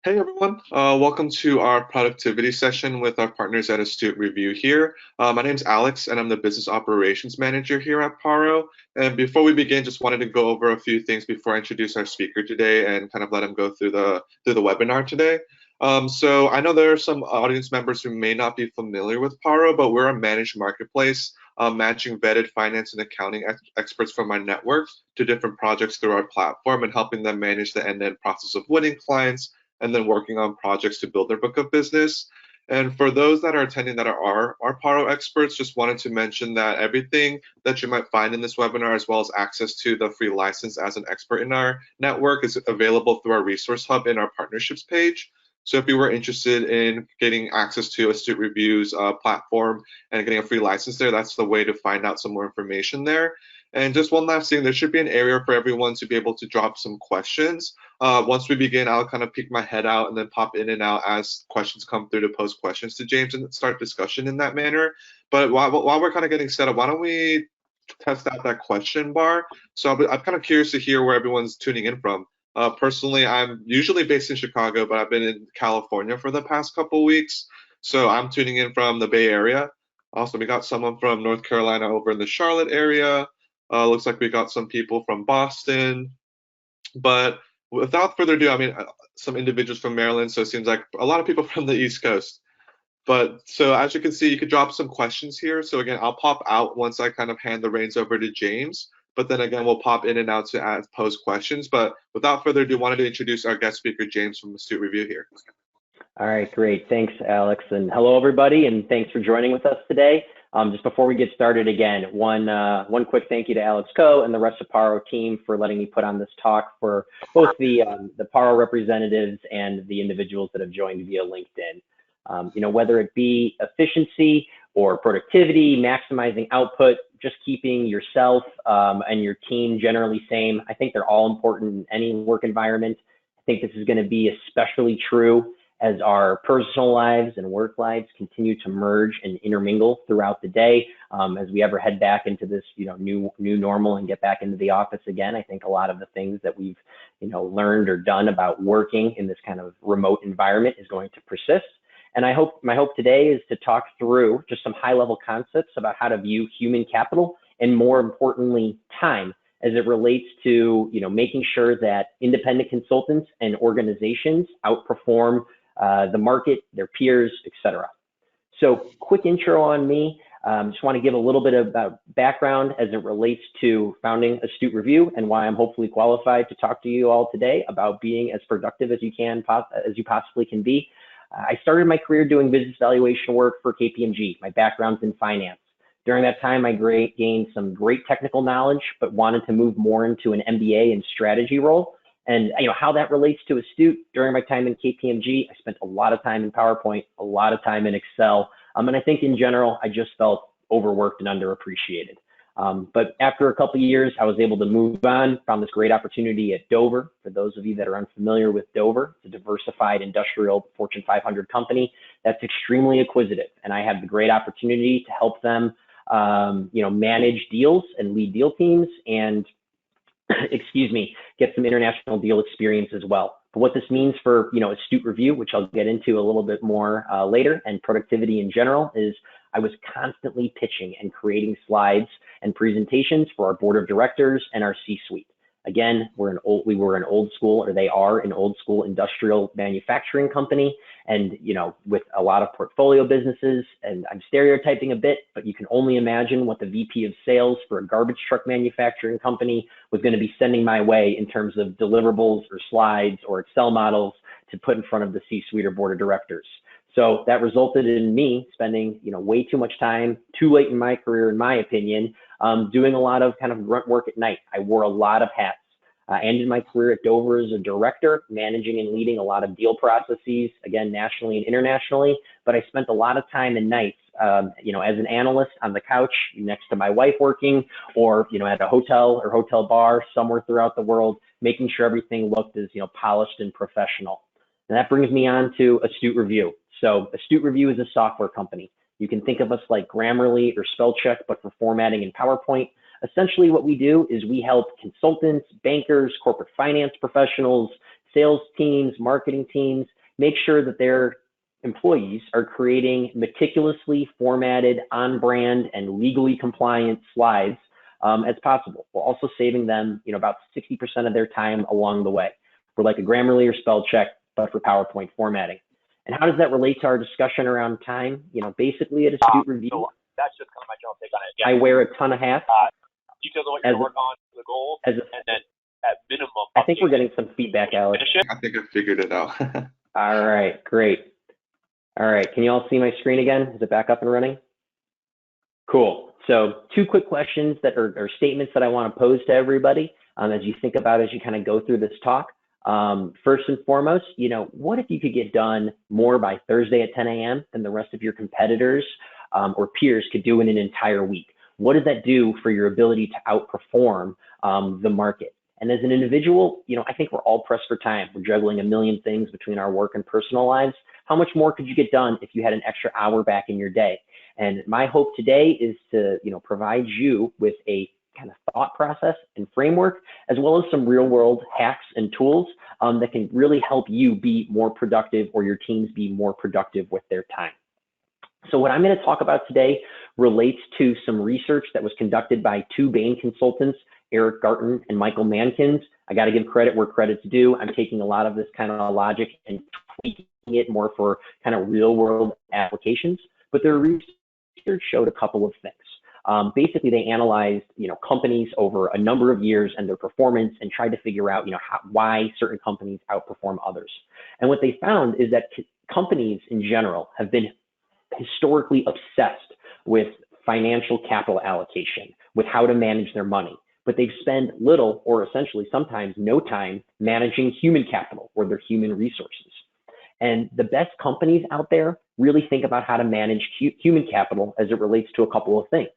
Hey everyone, welcome to our productivity session with our partners at Astute Review here. My name's Alex and I'm the Business Operations Manager here at Paro. And before we begin, just wanted to go over a few things before I introduce our speaker today and kind of let him go through the webinar today. So I know there are some audience members who may not be familiar with Paro, but we're a managed marketplace matching vetted finance and accounting experts from our network to different projects through our platform and helping them manage the end-to-end process of winning clients and then working on projects to build their book of business. And for those that are attending that are our Paro experts, just wanted to mention that everything that you might find in this webinar, as well as access to the free license as an expert in our network, is available through our resource hub in our partnerships page. So if you were interested in getting access to Astute Review's platform and getting a free license there, that's the way to find out some more information there. And just one last thing, there should be an area for everyone to be able to drop some questions. Once we begin, I'll kind of peek my head out and then pop in and out as questions come through to pose questions to James and start discussion in that manner. But while we're kind of getting set up, why don't we test out that question bar? So I'm kind of curious to hear where everyone's tuning in from. Personally, I'm usually based in Chicago, but I've been in California for the past couple weeks. So I'm tuning in from the Bay Area. Also, we got someone from North Carolina over in the Charlotte area. Looks like we got some people from Boston. But without further ado, I mean, some individuals from Maryland, so it seems like a lot of people from the East Coast. But so as you can see, you could drop some questions here. So again, I'll pop out once I kind of hand the reins over to James. But then again, we'll pop in and out to pose questions. But without further ado, wanted to introduce our guest speaker, James from Astute Review here. All right, great. Thanks, Alex. And hello, everybody, and thanks for joining with us today. Just before we get started again, one quick thank you to Alex Coe and the rest of Paro team for letting me put on this talk for both the Paro representatives and the individuals that have joined via LinkedIn. Whether it be efficiency or productivity, maximizing output, just keeping yourself and your team generally sane, I think they're all important in any work environment. I think this is going to be especially true as our personal lives and work lives continue to merge and intermingle throughout the day. As we ever head back into this, new normal and get back into the office again, I think a lot of the things that we've, learned or done about working in this kind of remote environment is going to persist. And my hope today is to talk through just some high level concepts about how to view human capital and, more importantly, time as it relates to, making sure that independent consultants and organizations outperform the market, their peers, etc. So quick intro on me. Just want to give a little bit about background as it relates to founding Astute Review and why I'm hopefully qualified to talk to you all today about being as productive as you possibly can be. I started my career doing business valuation work for KPMG. My background's in finance. During that time, I gained some great technical knowledge, but wanted to move more into an MBA and strategy role. And how that relates to Astute, during my time in KPMG, I spent a lot of time in PowerPoint, a lot of time in Excel. And I think in general, I just felt overworked and underappreciated. But after a couple of years, I was able to move on, found this great opportunity at Dover. For those of you that are unfamiliar with Dover, it's a diversified industrial Fortune 500 company that's extremely acquisitive. And I had the great opportunity to help them, manage deals and lead deal teams and get some international deal experience as well. But what this means for, Astute Review, which I'll get into a little bit more later, and productivity in general, is I was constantly pitching and creating slides and presentations for our board of directors and our C-suite. Again, we were an old school, or they are an old school industrial manufacturing company. And, with a lot of portfolio businesses, and I'm stereotyping a bit, but you can only imagine what the VP of sales for a garbage truck manufacturing company was going to be sending my way in terms of deliverables or slides or Excel models to put in front of the C-suite or board of directors. So that resulted in me spending, way too much time, too late in my career, in my opinion, doing a lot of kind of grunt work at night. I wore a lot of hats. I ended my career at Dover as a director, managing and leading a lot of deal processes, again, nationally and internationally. But I spent a lot of time and nights, as an analyst on the couch next to my wife working, or, at a hotel or hotel bar somewhere throughout the world, making sure everything looked as, polished and professional. And that brings me on to Astute Review. So Astute Review is a software company. You can think of us like Grammarly or Spellcheck, but for formatting in PowerPoint. Essentially what we do is we help consultants, bankers, corporate finance professionals sales teams, marketing teams, make sure that their employees are creating meticulously formatted, on-brand, and legally compliant slides as possible, while also saving them, about 60% of their time along the way for like a Grammarly or spell check, but for PowerPoint formatting. And how does that relate to our discussion around time? Basically at Astute Review, So that's just kind of my general take on it. Yeah. I wear a ton of hats. Details of what you're working on, the goal, and then at minimum. I think we're getting some feedback, Alex. I think I figured it out. All right, great. All right, can you all see my screen again? Is it back up and running? Cool. So 2 quick questions that are statements that I want to pose to everybody as you think about as you kind of go through this talk. First and foremost, what if you could get done more by Thursday at 10 a.m. than the rest of your competitors or peers could do in an entire week? What does that do for your ability to outperform the market? And as an individual, I think we're all pressed for time. We're juggling a million things between our work and personal lives. How much more could you get done if you had an extra hour back in your day? And my hope today is to, provide you with a kind of thought process and framework, as well as some real world hacks and tools that can really help you be more productive or your teams be more productive with their time. So what I'm going to talk about today relates to some research that was conducted by 2 Bain consultants, Eric Garten and Michael Mankins. I got to give credit where credit's due. I'm taking a lot of this kind of logic and tweaking it more for kind of real world applications, but their research showed a couple of things. Basically, they analyzed, companies over a number of years and their performance and tried to figure out, why certain companies outperform others. And what they found is that companies in general have been historically obsessed with financial capital allocation, with how to manage their money, but they spend little or essentially sometimes no time managing human capital or their human resources. And the best companies out there really think about how to manage human capital as it relates to a couple of things: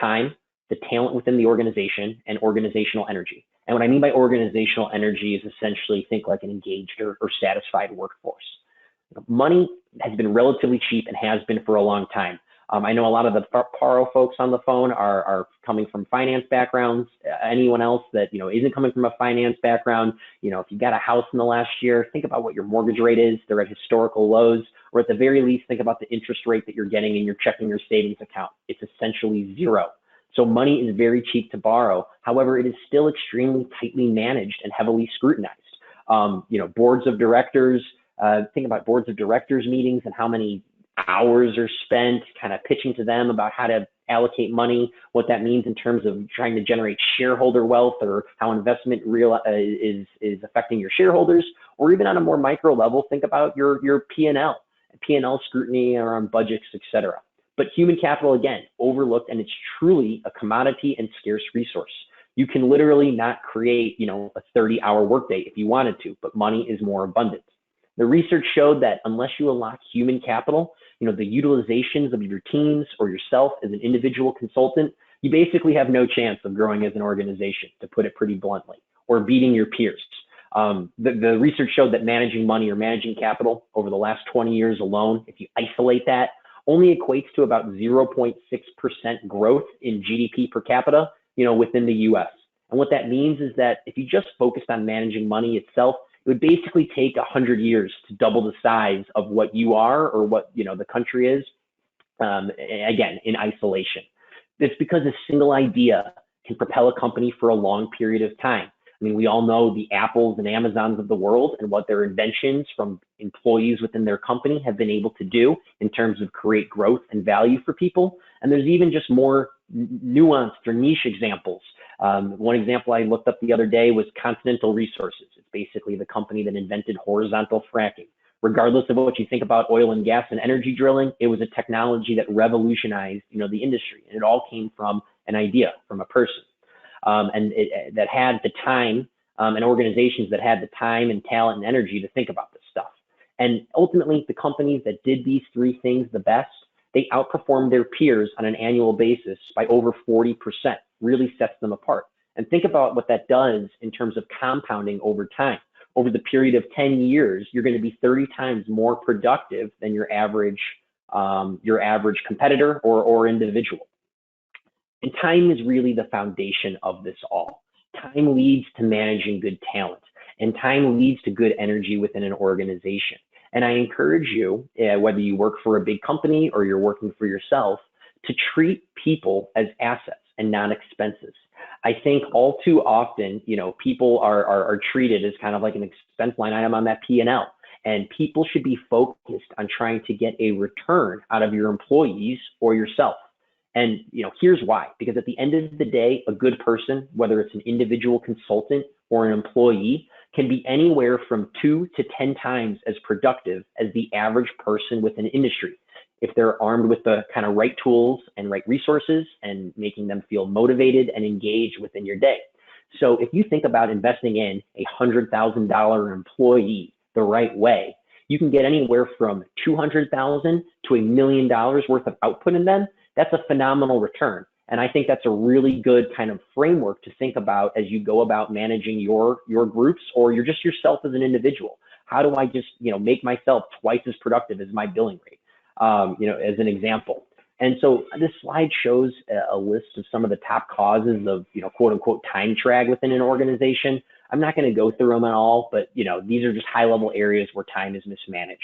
time, the talent within the organization, and organizational energy. And what I mean by organizational energy is essentially think like an engaged or satisfied workforce. Money has been relatively cheap and has been for a long time. I know a lot of the Paro folks on the phone are coming from finance backgrounds. Anyone else that isn't coming from a finance background, if you got a house in the last year, think about what your mortgage rate is. They're at historical lows, or at the very least, think about the interest rate that you're getting in your checking or savings account. It's essentially zero. So money is very cheap to borrow. However, it is still extremely tightly managed and heavily scrutinized. Boards of directors. Think about boards of directors meetings and how many hours are spent kind of pitching to them about how to allocate money, what that means in terms of trying to generate shareholder wealth, or how investment is affecting your shareholders, or even on a more micro level, think about your P&L scrutiny around budgets, etc. But human capital, again, overlooked, and it's truly a commodity and scarce resource. You can literally not create, a 30-hour workday if you wanted to, but money is more abundant. The research showed that unless you unlock human capital, the utilizations of your teams or yourself as an individual consultant, you basically have no chance of growing as an organization, to put it pretty bluntly, or beating your peers. The research showed that managing money or managing capital over the last 20 years alone, if you isolate that, only equates to about 0.6% growth in GDP per capita, within the US. And what that means is that if you just focused on managing money itself, it would basically take 100 years to double the size of what you are or what the country is, again, in isolation. It's because a single idea can propel a company for a long period of time. I mean, we all know the Apples and Amazons of the world and what their inventions from employees within their company have been able to do in terms of create growth and value for people. And there's even just more nuanced or niche examples. One example I looked up the other day was Continental Resources. It's basically the company that invented horizontal fracking. Regardless of what you think about oil and gas and energy drilling, it was a technology that revolutionized, the industry. And it all came from an idea, from a person. That had the time and organizations that had the time and talent and energy to think about this stuff. And ultimately, the companies that did these 3 things the best, they outperformed their peers on an annual basis by over 40%, really sets them apart. And think about what that does in terms of compounding over time. Over the period of 10 years, you're going to be 30 times more productive than your average competitor or individual. And time is really the foundation of this all. Time leads to managing good talent. And time leads to good energy within an organization. And I encourage you, whether you work for a big company or you're working for yourself, to treat people as assets and not expenses. I think all too often, people are treated as kind of like an expense line item on that P&L. And people should be focused on trying to get a return out of your employees or yourself. And here's why. Because at the end of the day, a good person, whether it's an individual consultant or an employee, can be anywhere from 2 to 10 times as productive as the average person within an industry, if they're armed with the kind of right tools and right resources and making them feel motivated and engaged within your day. So if you think about investing in a $100,000 employee the right way, you can get anywhere from $200,000 to $1 million worth of output in them. That's a phenomenal return. And I think that's a really good kind of framework to think about as you go about managing your groups, or you're just yourself as an individual. How do I just make myself twice as productive as my billing rate? As an example. And so this slide shows a list of some of the top causes of, quote unquote, time drag within an organization. I'm not going to go through them at all, but, these are just high level areas where time is mismanaged.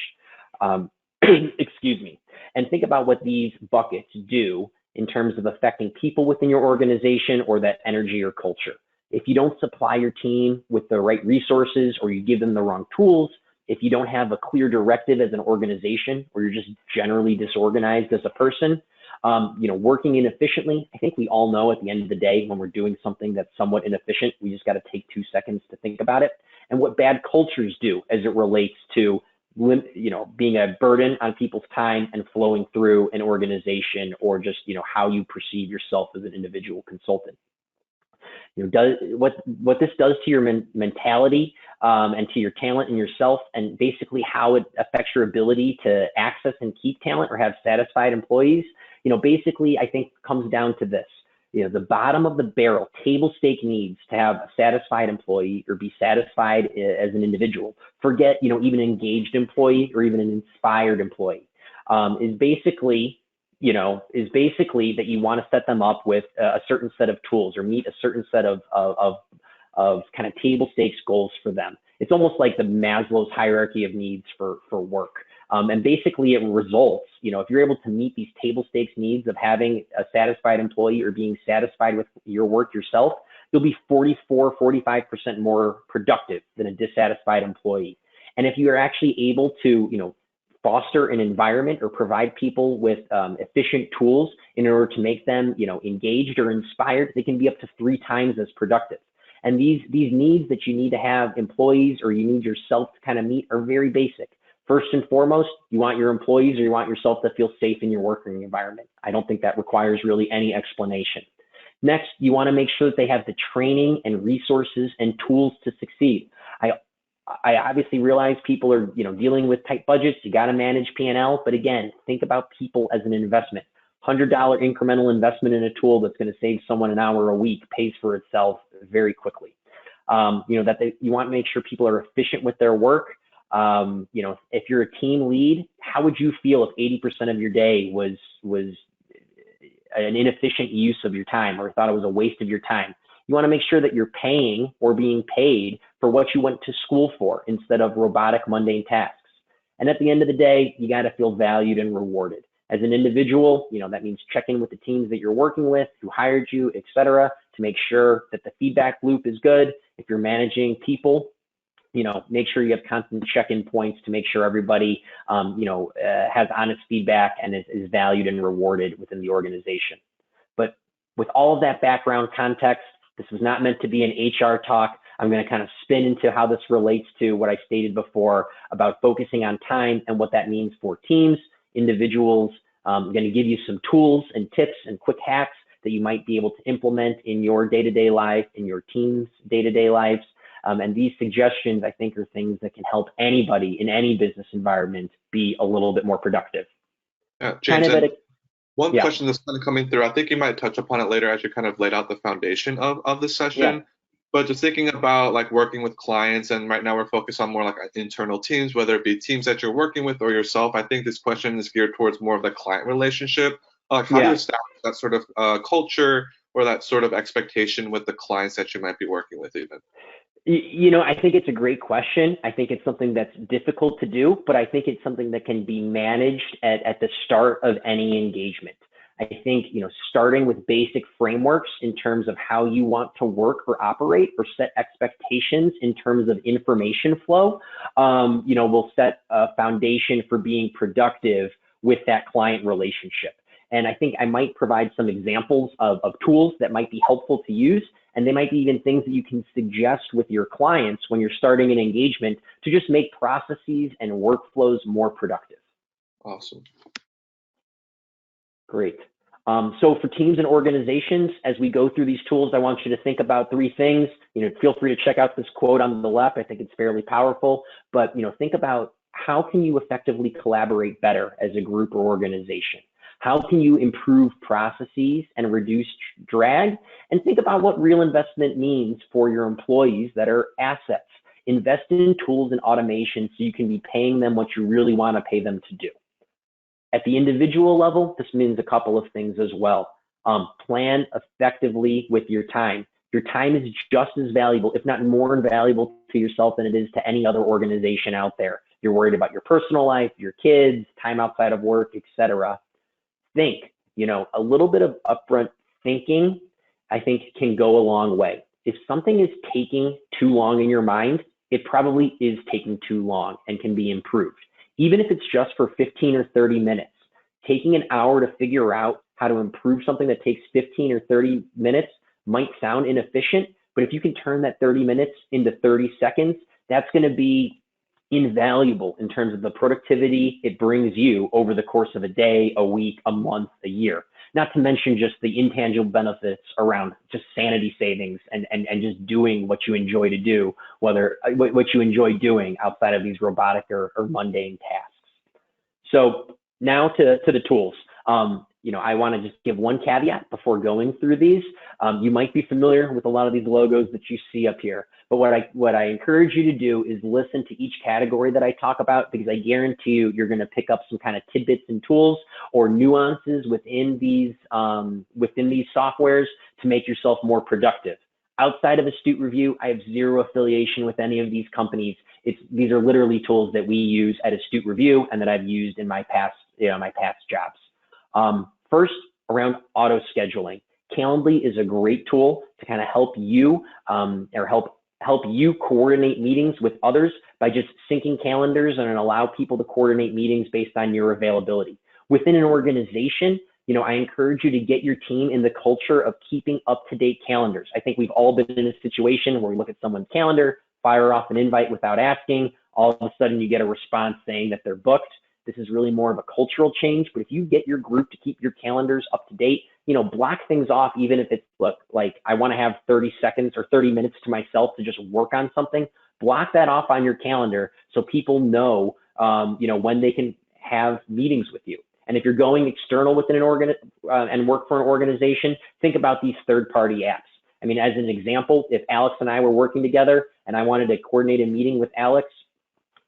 Excuse me. And think about what these buckets do in terms of affecting people within your organization or that energy or culture. If you don't supply your team with the right resources, or you give them the wrong tools, if you don't have a clear directive as an organization, or you're just generally disorganized as a person, working inefficiently, I think we all know at the end of the day, when we're doing something that's somewhat inefficient, we just got to take 2 seconds to think about it. And what bad cultures do as it relates to being a burden on people's time and flowing through an organization, or just how you perceive yourself as an individual consultant. What this does to your mentality and to your talent and yourself, and basically how it affects your ability to access and keep talent or have satisfied employees, basically I think comes down to this. The bottom of the barrel, table stake needs to have a satisfied employee or be satisfied as an individual. Forget, even an engaged employee or even an inspired employee, is basically that you want to set them up with a certain set of tools, or meet a certain set of kind of table stakes goals for them. It's almost like the Maslow's hierarchy of needs for work. And basically it results, if you're able to meet these table stakes needs of having a satisfied employee or being satisfied with your work yourself, you'll be 45% more productive than a dissatisfied employee. And if you are actually able to, foster an environment or provide people with efficient tools in order to make them, engaged or inspired, they can be up to 3 times as productive. And these needs that you need to have employees, or you need yourself to kind of meet, are very basic. First and foremost, you want your employees or you want yourself to feel safe in your working environment. I don't think that requires really any explanation. Next, you want to make sure that they have the training and resources and tools to succeed. I obviously realize people are, dealing with tight budgets. You got to manage P&L, but again, think about people as an investment. $100 incremental investment in a tool that's going to save someone an hour a week pays for itself very quickly. You want to make sure people are efficient with their work. If you're a team lead, how would you feel if 80% of your day was an inefficient use of your time, or thought it was a waste of your time? You want to make sure that you're paying or being paid for what you went to school for, instead of robotic, mundane tasks. And at the end of the day, you got to feel valued and rewarded. As an individual, that means checking with the teams that you're working with, who hired you, et cetera, to make sure that the feedback loop is good. If you're managing people, make sure you have constant check-in points to make sure everybody, has honest feedback and is valued and rewarded within the organization. But with all of that background context, this was not meant to be an HR talk. I'm going to kind of spin into how this relates to what I stated before about focusing on time and what that means for teams, individuals. I'm going to give you some tools and tips and quick hacks that you might be able to implement in your day-to-day life, in your team's day-to-day lives. And these suggestions, I think, are things that can help anybody in any business environment be a little bit more productive. James, one question that's kind of coming through, I think you might touch upon it later as you kind of laid out the foundation of the session. Yeah. But just thinking about like working with clients, and right now we're focused on more like internal teams, whether it be teams that you're working with or yourself. I think this question is geared towards more of the client relationship. How do you establish that sort of culture or that sort of expectation with the clients that you might be working with even? I think it's a great question. I think it's something that's difficult to do, but I think it's something that can be managed at the start of any engagement. I think, starting with basic frameworks in terms of how you want to work or operate or set expectations in terms of information flow, will set a foundation for being productive with that client relationship. And I think I might provide some examples of tools that might be helpful to use. And they might be even things that you can suggest with your clients when you're starting an engagement to just make processes and workflows more productive. Awesome. Great. So for teams and organizations, as we go through these tools, I want you to think about three things. Feel free to check out this quote on the left. I think it's fairly powerful, but think about how can you effectively collaborate better as a group or organization? How can you improve processes and reduce drag? And think about what real investment means for your employees that are assets. Invest in tools and automation so you can be paying them what you really want to pay them to do. At the individual level, this means a couple of things as well. Plan effectively with your time. Your time is just as valuable, if not more valuable to yourself than it is to any other organization out there. You're worried about your personal life, your kids, time outside of work, etc. Think, a little bit of upfront thinking, I think can go a long way. If something is taking too long in your mind, it probably is taking too long and can be improved. Even if it's just for 15 or 30 minutes, taking an hour to figure out how to improve something that takes 15 or 30 minutes might sound inefficient, but if you can turn that 30 minutes into 30 seconds, that's going to be invaluable in terms of the productivity it brings you over the course of a day, a week, a month, a year. Not to mention just the intangible benefits around just sanity savings and just doing what you enjoy to do, whether what you enjoy doing outside of these robotic or mundane tasks. So now to the tools. I want to just give one caveat before going through these. You might be familiar with a lot of these logos that you see up here, but what I encourage you to do is listen to each category that I talk about, because I guarantee you're going to pick up some kind of tidbits and tools or nuances within these softwares to make yourself more productive. Outside of Astute Review, I have zero affiliation with any of these companies. These are literally tools that we use at Astute Review and that I've used in my past jobs. First, around auto scheduling. Calendly is a great tool to kind of help you help you coordinate meetings with others by just syncing calendars and allow people to coordinate meetings based on your availability. Within an organization, I encourage you to get your team in the culture of keeping up-to-date calendars. I think we've all been in a situation where we look at someone's calendar, fire off an invite without asking, all of a sudden you get a response saying that they're booked. This is really more of a cultural change, but if you get your group to keep your calendars up to date, block things off, even if it's like I want to have 30 seconds or 30 minutes to myself to just work on something, block that off on your calendar so people know, when they can have meetings with you. And if you're going external within and work for an organization, think about these third-party apps. I mean, as an example, if Alex and I were working together and I wanted to coordinate a meeting with Alex,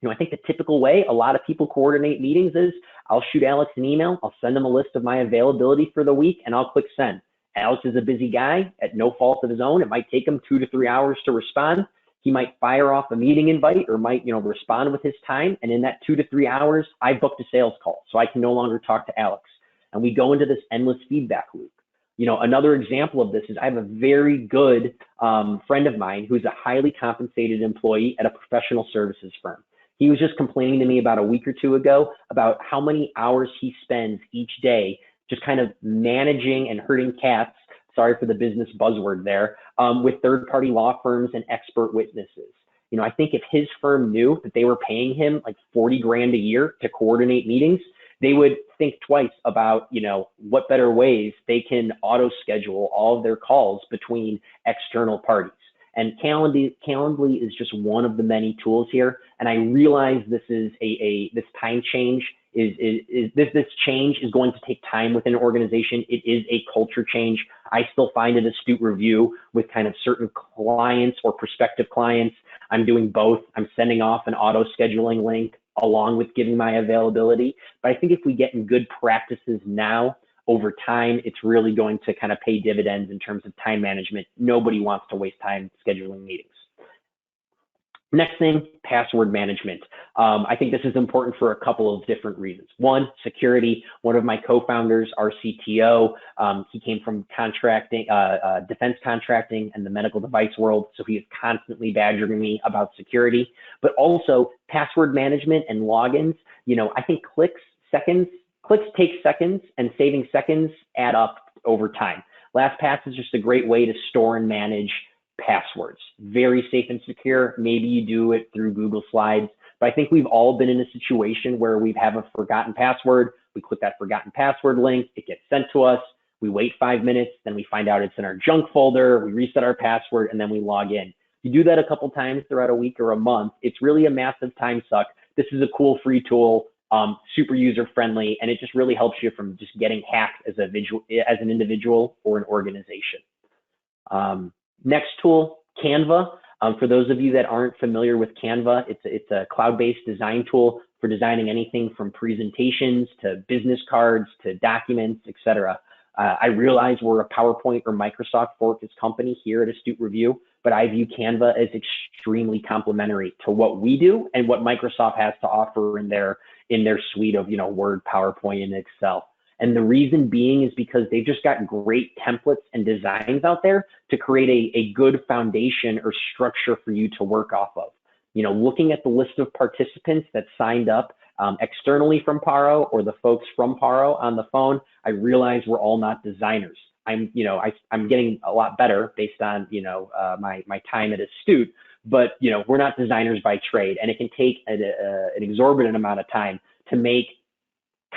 I think the typical way a lot of people coordinate meetings is I'll shoot Alex an email, I'll send him a list of my availability for the week, and I'll click send. Alex is a busy guy at no fault of his own. It might take him 2 to 3 hours to respond. He might fire off a meeting invite or might, respond with his time. And in that 2 to 3 hours, I booked a sales call, so I can no longer talk to Alex. And we go into this endless feedback loop. Another example of this is I have a very good friend of mine who's a highly compensated employee at a professional services firm. He was just complaining to me about a week or two ago about how many hours he spends each day just kind of managing and herding cats, sorry for the business buzzword there, with third-party law firms and expert witnesses. I think if his firm knew that they were paying him like 40 grand a year to coordinate meetings, they would think twice about, what better ways they can auto schedule all of their calls between external parties. And Calendly is just one of the many tools here. And I realize this is this time change this change is going to take time within an organization. It is a culture change. I still find it Astute Review with kind of certain clients or prospective clients. I'm doing both. I'm sending off an auto scheduling link along with giving my availability. But I think if we get in good practices now, over time, it's really going to kind of pay dividends in terms of time management. Nobody wants to waste time scheduling meetings. Next thing, password management. I think this is important for a couple of different reasons. One, security. One of my co-founders, our CTO, he came from contracting, defense contracting and the medical device world. So he is constantly badgering me about security, but also password management and logins. I think clicks take seconds, and saving seconds add up over time. LastPass is just a great way to store and manage passwords. Very safe and secure. Maybe you do it through Google Slides, but I think we've all been in a situation where we have a forgotten password. We click that forgotten password link, it gets sent to us. We wait 5 minutes, then we find out it's in our junk folder. We reset our password, and then we log in. You do that a couple times throughout a week or a month, it's really a massive time suck. This is a cool free tool, super user friendly, and it just really helps you from just getting hacked as an individual or an organization. Next tool, Canva. For those of you that aren't familiar with Canva, it's a cloud-based design tool for designing anything from presentations to business cards to documents, etc. I realize we're a PowerPoint or Microsoft focused company here at Astute Review, but I view Canva as extremely complementary to what we do and what Microsoft has to offer in their suite of Word, PowerPoint, and Excel. And the reason being is because they've just got great templates and designs out there to create a good foundation or structure for you to work off of. Looking at the list of participants that signed up externally from Paro or the folks from Paro on the phone, I realize we're all not designers. I'm getting a lot better based on, my time at Astute, but, we're not designers by trade, and it can take an exorbitant amount of time to make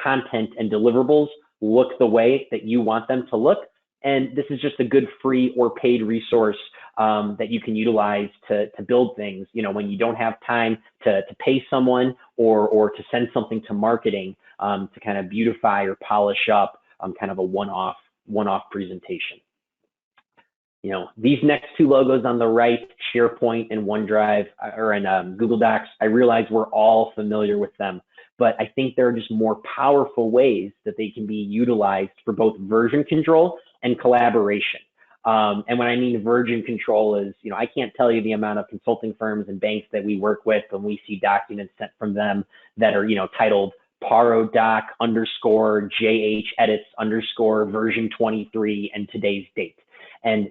content and deliverables look the way that you want them to look. And this is just a good free or paid resource that you can utilize to build things, when you don't have time to pay someone or to send something to marketing to kind of beautify or polish up kind of a one-off presentation. These next two logos on the right, SharePoint and OneDrive, or in Google Docs, I realize we're all familiar with them, but I think there are just more powerful ways that they can be utilized for both version control and collaboration. And when I mean version control is, I can't tell you the amount of consulting firms and banks that we work with when we see documents sent from them that are, titled Paro doc _ JH edits _ version 23 and today's date. And,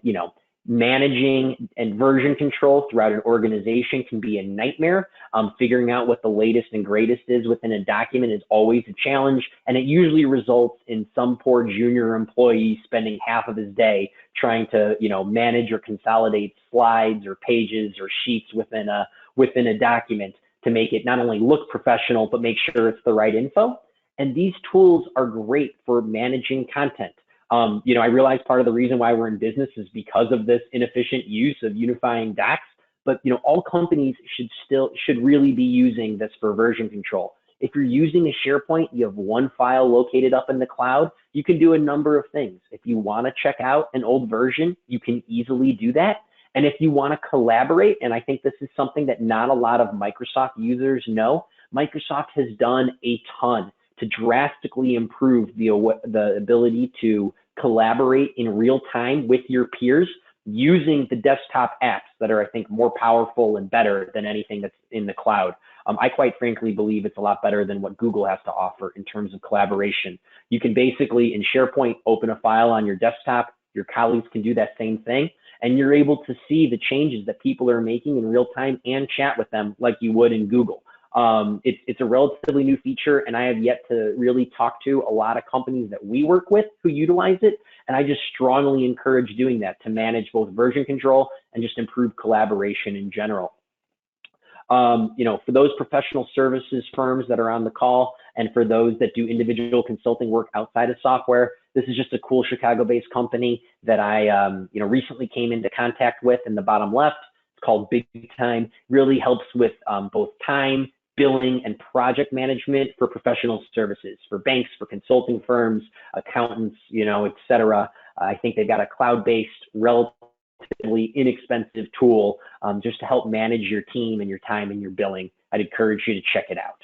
managing and version control throughout an organization can be a nightmare. Figuring out what the latest and greatest is within a document is always a challenge, and it usually results in some poor junior employee spending half of his day trying to, manage or consolidate slides or pages or sheets within a document to make it not only look professional, but make sure it's the right info. And these tools are great for managing content. I realize part of the reason why we're in business is because of this inefficient use of unifying docs, but all companies should really be using this for version control. If you're using a SharePoint, you have one file located up in the cloud, you can do a number of things. If you want to check out an old version, you can easily do that. And if you want to collaborate, and I think this is something that not a lot of Microsoft users know, Microsoft has done a ton to drastically improve the ability to collaborate in real time with your peers using the desktop apps that are, I think, more powerful and better than anything that's in the cloud. I quite frankly believe it's a lot better than what Google has to offer in terms of collaboration. You can basically, in SharePoint, open a file on your desktop. Your colleagues can do that same thing, and you're able to see the changes that people are making in real time and chat with them like you would in Google. It's a relatively new feature, and I have yet to really talk to a lot of companies that we work with who utilize it. And I just strongly encourage doing that to manage both version control and just improve collaboration in general. For those professional services firms that are on the call, and for those that do individual consulting work outside of software, this is just a cool Chicago-based company that I, recently came into contact with in the bottom left. It's called Big Time. Really helps with both time, billing, and project management for professional services, for banks, for consulting firms, accountants, et cetera. I think they've got a cloud-based, relatively inexpensive tool just to help manage your team and your time and your billing. I'd encourage you to check it out.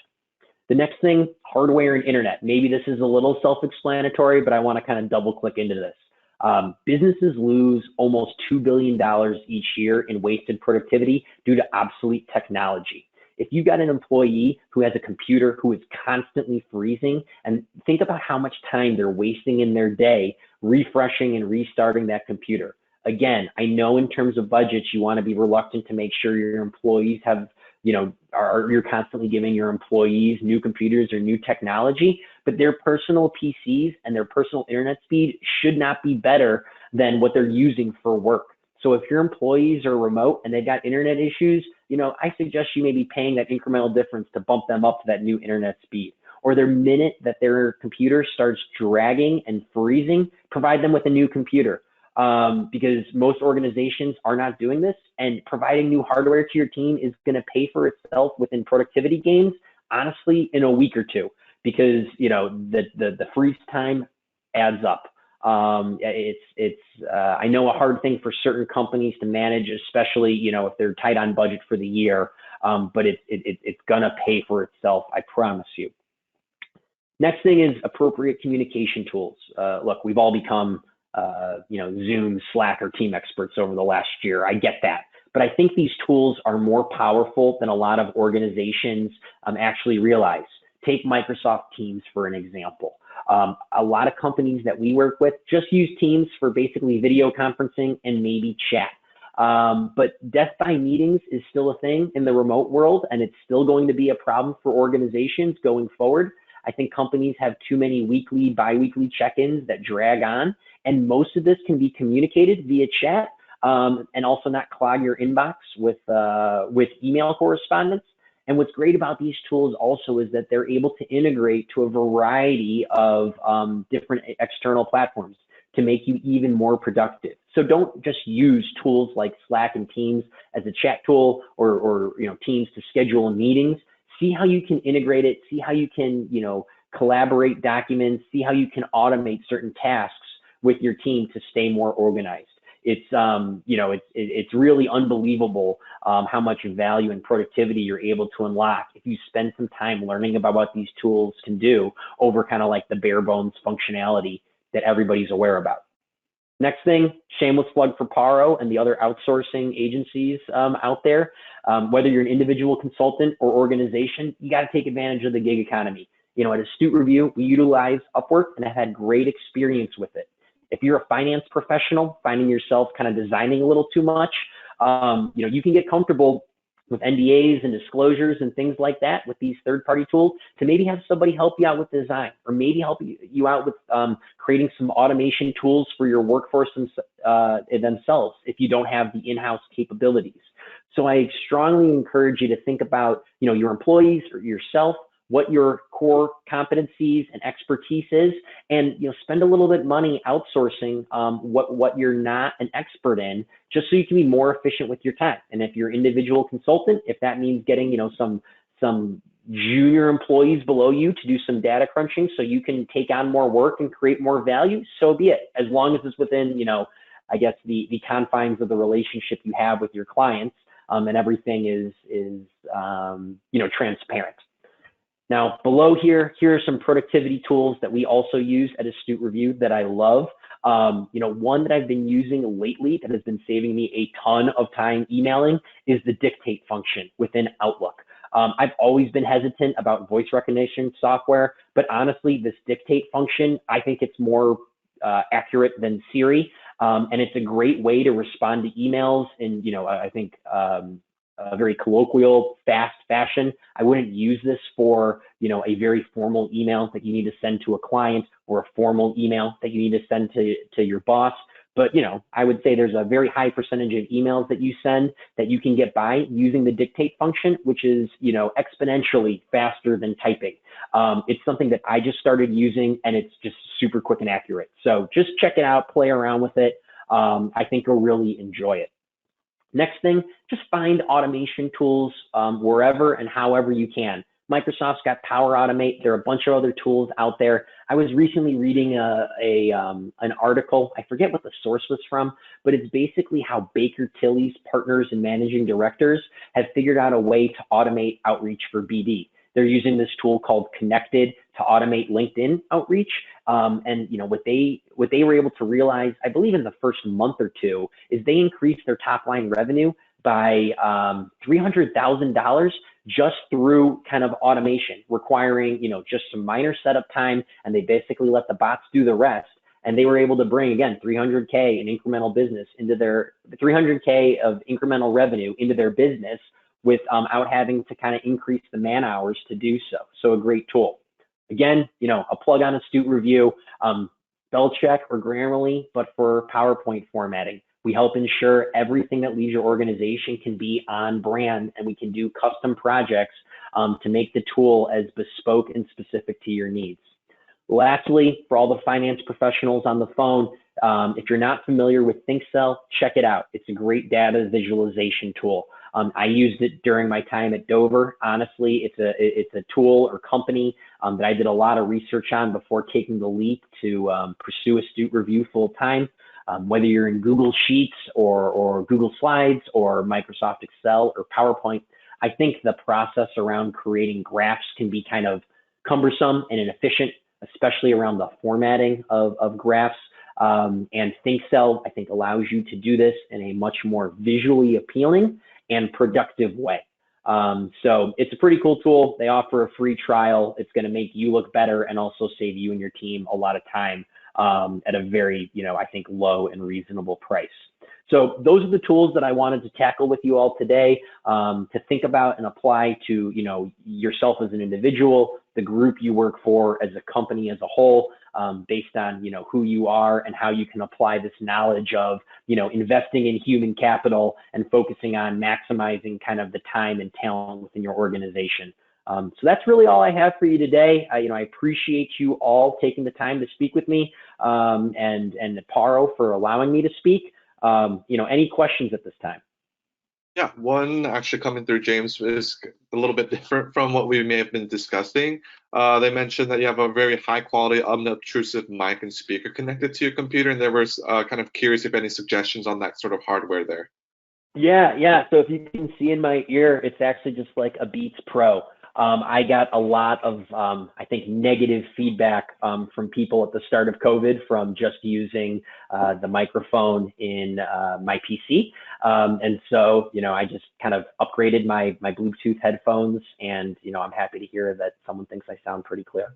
The next thing, hardware and internet. Maybe this is a little self-explanatory, but I want to kind of double click into this. Businesses lose almost $2 billion each year in wasted productivity due to obsolete technology. If you've got an employee who has a computer who is constantly freezing, and think about how much time they're wasting in their day refreshing and restarting that computer. Again, I know in terms of budgets, you want to be reluctant to make sure your employees have, you're constantly giving your employees new computers or new technology, but their personal PCs and their personal internet speed should not be better than what they're using for work. So if your employees are remote and they've got internet issues, I suggest you may be paying that incremental difference to bump them up to that new internet speed. Or the minute that their computer starts dragging and freezing, provide them with a new computer. Because most organizations are not doing this, and providing new hardware to your team is going to pay for itself within productivity gains, honestly, in a week or two, because the freeze time adds up. I know a hard thing for certain companies to manage, especially if they're tight on budget for the year, but it's gonna pay for itself, I promise you. Next thing is appropriate communication tools. Look, we've all become Zoom, Slack, or team experts over the last year. I get that. But I think these tools are more powerful than a lot of organizations actually realize. Take Microsoft Teams for an example. A lot of companies that we work with just use Teams for basically video conferencing and maybe chat. But death by meetings is still a thing in the remote world, and it's still going to be a problem for organizations going forward. I think companies have too many weekly, bi-weekly check-ins that drag on, and most of this can be communicated via chat, and also not clog your inbox with email correspondence. And what's great about these tools also is that they're able to integrate to a variety of different external platforms to make you even more productive. So don't just use tools like Slack and Teams as a chat tool, or Teams to schedule meetings. See how you can integrate it, see how you can collaborate documents, see how you can automate certain tasks with your team to stay more organized. It's really unbelievable how much value and productivity you're able to unlock if you spend some time learning about what these tools can do over kind of like the bare bones functionality that everybody's aware about. Next thing, shameless plug for Paro and the other outsourcing agencies out there. Whether you're an individual consultant or organization, you got to take advantage of the gig economy. At Astute Review, we utilize Upwork and have had great experience with it. If you're a finance professional finding yourself kind of designing a little too much, you can get comfortable with NDAs and disclosures and things like that with these third-party tools to maybe have somebody help you out with design, or maybe help you out with creating some automation tools for your workforce themselves if you don't have the in-house capabilities. So I strongly encourage you to think about your employees or yourself, what your core competencies and expertise is, and spend a little bit of money outsourcing what you're not an expert in, just so you can be more efficient with your time. And if you're an individual consultant, if that means getting some junior employees below you to do some data crunching so you can take on more work and create more value, so be it, as long as it's within I guess the confines of the relationship you have with your clients, and everything is transparent. Now, below here are some productivity tools that we also use at Astute Review that I love. One that I've been using lately that has been saving me a ton of time emailing is the dictate function within Outlook. I've always been hesitant about voice recognition software, but honestly, this dictate function, I think it's more accurate than Siri, and it's a great way to respond to emails in, I think, a very colloquial, fast fashion. I wouldn't use this for, a very formal email that you need to send to a client, or a formal email that you need to send to your boss. But, I would say there's a very high percentage of emails that you send that you can get by using the dictate function, which is, exponentially faster than typing. It's something that I just started using, and it's just super quick and accurate. So just check it out, play around with it. I think you'll really enjoy it. Next thing, just find automation tools wherever and however you can. Microsoft's got Power Automate. There are a bunch of other tools out there. I was recently reading an article. I forget what the source was from, but it's basically how Baker Tilly's partners and managing directors have figured out a way to automate outreach for BD. They're using this tool called Connected to automate LinkedIn outreach. And what they were able to realize, I believe in the first month or two, is they increased their top line revenue by $300,000 just through kind of automation, requiring just some minor setup time, and they basically let the bots do the rest. And they were able to bring, again, 300K in incremental business into their 300K of incremental revenue into their business without having to kind of increase the man hours to do so. So a great tool. Again, a plug on Astute Review, spell check or Grammarly, but for PowerPoint formatting. We help ensure everything that leads your organization can be on brand, and we can do custom projects to make the tool as bespoke and specific to your needs. Lastly, for all the finance professionals on the phone, if you're not familiar with ThinkCell, check it out. It's a great data visualization tool. I used it during my time at Dover. Honestly, it's a tool or company that I did a lot of research on before taking the leap to pursue Astute Review full time. Whether you're in Google Sheets or Google Slides or Microsoft Excel or PowerPoint, I think the process around creating graphs can be kind of cumbersome and inefficient, especially around the formatting of graphs. And ThinkCell, I think, allows you to do this in a much more visually appealing and productive way. So it's a pretty cool tool. They offer a free trial. It's going to make you look better and also save you and your team a lot of time at a very, I think, low and reasonable price. So those are the tools that I wanted to tackle with you all today to think about and apply to, yourself as an individual, the group you work for, as a company as a whole, based on, who you are and how you can apply this knowledge of, investing in human capital and focusing on maximizing kind of the time and talent within your organization. So that's really all I have for you today. I appreciate you all taking the time to speak with me and Paro for allowing me to speak. Any questions at this time? Yeah, one actually coming through, James, is a little bit different from what we may have been discussing. They mentioned that you have a very high quality, unobtrusive mic and speaker connected to your computer, and they were kind of curious if any suggestions on that sort of hardware there. Yeah. So if you can see in my ear, it's actually just like a Beats Pro. I got a lot of, I think, negative feedback from people at the start of COVID from just using the microphone in my PC. And so, I just kind of upgraded my Bluetooth headphones, and, I'm happy to hear that someone thinks I sound pretty clear.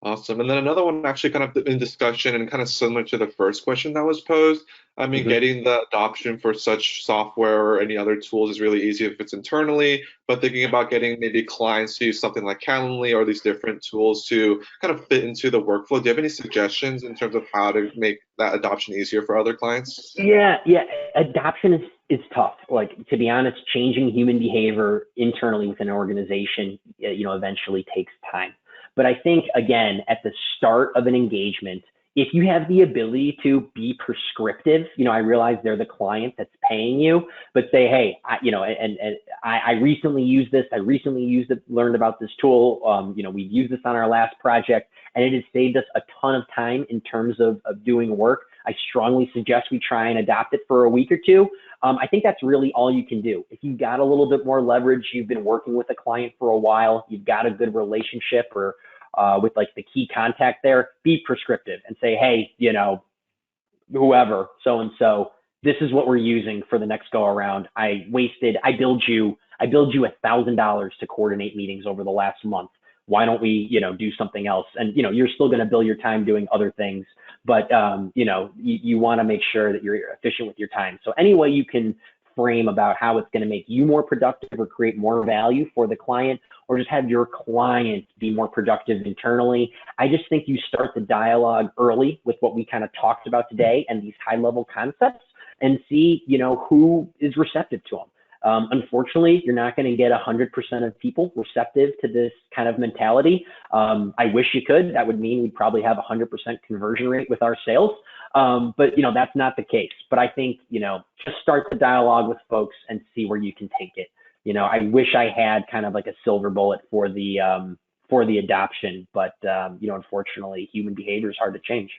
Awesome. And then another one actually kind of in discussion and kind of similar to the first question that was posed. I mean, getting the adoption for such software or any other tools is really easy if it's internally, but thinking about getting maybe clients to use something like Calendly or these different tools to kind of fit into the workflow. Do you have any suggestions in terms of how to make that adoption easier for other clients? Yeah. Adoption is tough. Like, to be honest, changing human behavior internally within an organization, eventually takes time. But I think, again, at the start of an engagement, if you have the ability to be prescriptive, I realize they're the client that's paying you, but say, hey, I recently used this. I recently learned about this tool. We've used this on our last project, and it has saved us a ton of time in terms of doing work. I strongly suggest we try and adopt it for a week or two. I think that's really all you can do. If you've got a little bit more leverage, you've been working with a client for a while, you've got a good relationship or with like the key contact there, be prescriptive and say, hey, whoever, so-and-so, this is what we're using for the next go around. I billed you $1,000 to coordinate meetings over the last month. Why don't we, do something else? And, you're still going to bill your time doing other things, but, you want to make sure that you're efficient with your time. So any way you can frame about how it's going to make you more productive or create more value for the client, or just have your client be more productive internally. I just think you start the dialogue early with what we kind of talked about today and these high level concepts and see, who is receptive to them. Unfortunately, you're not going to get 100% of people receptive to this kind of mentality. I wish you could. That would mean we'd probably have 100% conversion rate with our sales. But that's not the case. But I think, just start the dialogue with folks and see where you can take it. I wish I had kind of like a silver bullet for the adoption, but unfortunately, human behavior is hard to change.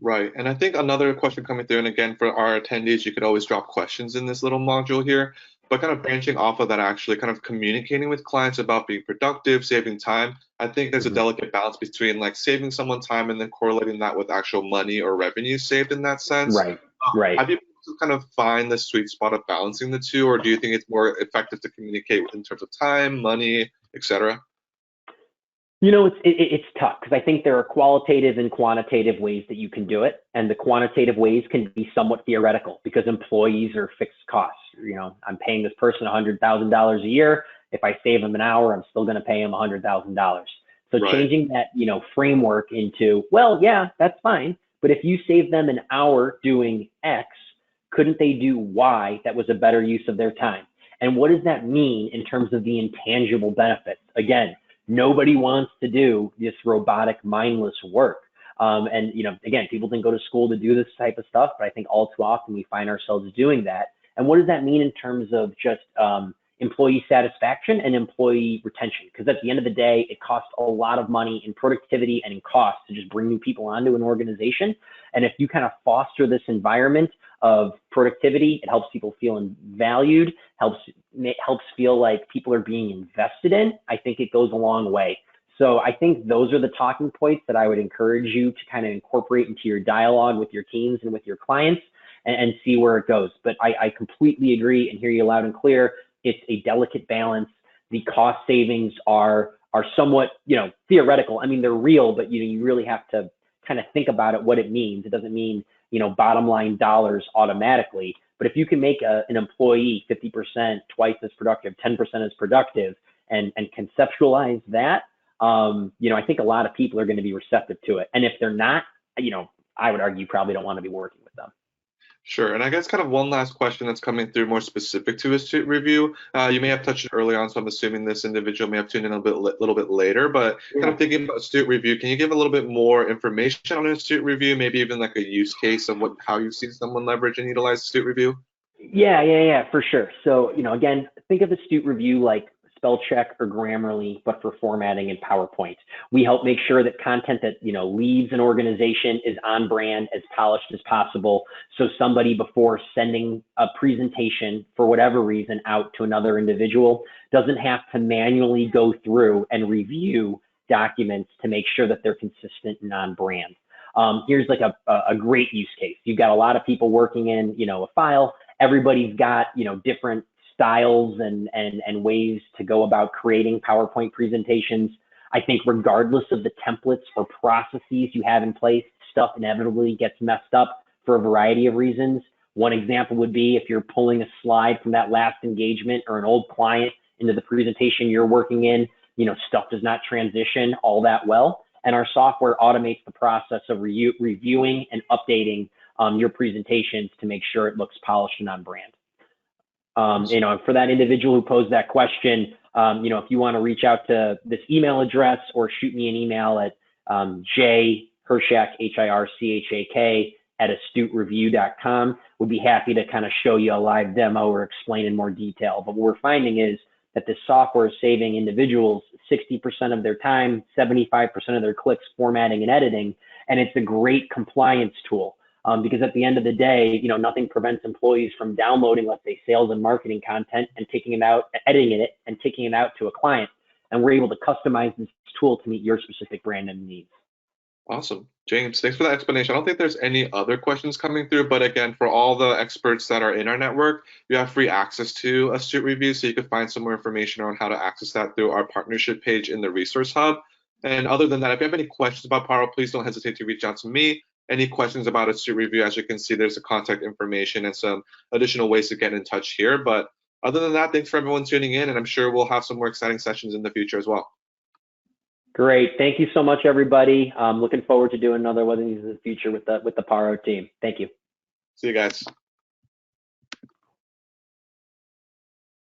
Right. And I think another question coming through, and again, for our attendees, you could always drop questions in this little module here. but kind of branching off of that, actually kind of communicating with clients about being productive, saving time. I think there's a delicate balance between like saving someone time and then correlating that with actual money or revenue saved in that sense. Right, right. Have you been able to kind of find the sweet spot of balancing the two, or do you think it's more effective to communicate in terms of time, money, etc.? You know, it's tough because I think there are qualitative and quantitative ways that you can do it. And the quantitative ways can be somewhat theoretical because employees are fixed costs. You know, I'm paying this person $100,000 a year. If I save them an hour, I'm still going to pay them $100,000. So Right. changing that, you know, framework into, well, yeah, that's fine. But if you save them an hour doing X, couldn't they do Y that was a better use of their time? And what does that mean in terms of the intangible benefits? Again, nobody wants to do this robotic, mindless work. And, you know, again, people didn't go to school to do this type of stuff, but I think all too often we find ourselves doing that. And what does that mean in terms of just employee satisfaction and employee retention? Because at the end of the day, it costs a lot of money in productivity and in cost to just bring new people onto an organization. And if you kind of foster this environment of productivity, it helps people feel valued, helps feel like people are being invested in. I think it goes a long way. So I think those are the talking points that I would encourage you to kind of incorporate into your dialogue with your teams and with your clients and see where it goes. But I completely agree and hear you loud and clear. It's a delicate balance. The cost savings are somewhat, you know, theoretical. I mean, they're real, but you really have to kind of think about it, what it means. It doesn't mean, you know, bottom line dollars automatically. But if you can make an employee 50% twice as productive, 10% as productive, and conceptualize that, you know, I think a lot of people are going to be receptive to it. And if they're not, you know, I would argue you probably don't want to be working with them. Sure. And I guess kind of one last question that's coming through more specific to Astute Review. You may have touched it early on, so I'm assuming this individual may have tuned in a little bit later, but kind of thinking about Astute Review, can you give a little bit more information on Astute Review, maybe even like a use case of how you've seen someone leverage and utilize Astute Review? Yeah, for sure. So, you know, again, think of Astute Review like spell check or Grammarly, but for formatting in PowerPoint. We help make sure that content that, you know, leaves an organization is on brand, as polished as possible. So somebody before sending a presentation for whatever reason out to another individual doesn't have to manually go through and review documents to make sure that they're consistent and on brand. Here's like a great use case. You've got a lot of people working in, you know, a file. Everybody's got, you know, different styles and ways to go about creating PowerPoint presentations. I think regardless of the templates or processes you have in place, stuff inevitably gets messed up for a variety of reasons. One example would be if you're pulling a slide from that last engagement or an old client into the presentation you're working in, you know, stuff does not transition all that well. And our software automates the process of reviewing and updating your presentations to make sure it looks polished and on brand. You know, for that individual who posed that question, you know, if you want to reach out to this email address or shoot me an email at jhirchak, Hirchak, at astutereview.com, would be happy to kind of show you a live demo or explain in more detail. But what we're finding is that this software is saving individuals 60% of their time, 75% of their clicks formatting and editing, and it's a great compliance tool. Because at the end of the day, you know, nothing prevents employees from downloading, let's say, sales and marketing content and taking it out, editing it, and taking it out to a client. And we're able to customize this tool to meet your specific brand and needs. Awesome. James, thanks for that explanation. I don't think there's any other questions coming through, but again, for all the experts that are in our network, you have free access to Astute Review, so you can find some more information on how to access that through our partnership page in the Resource Hub. And other than that, if you have any questions about Paro, please don't hesitate to reach out to me. Any questions about Astute Review, as you can see, there's the contact information and some additional ways to get in touch here. But other than that, thanks for everyone tuning in, and I'm sure we'll have some more exciting sessions in the future as well. Great. Thank you so much, everybody. I'm looking forward to doing another one of these in the future with the Paro team. Thank you. See you guys.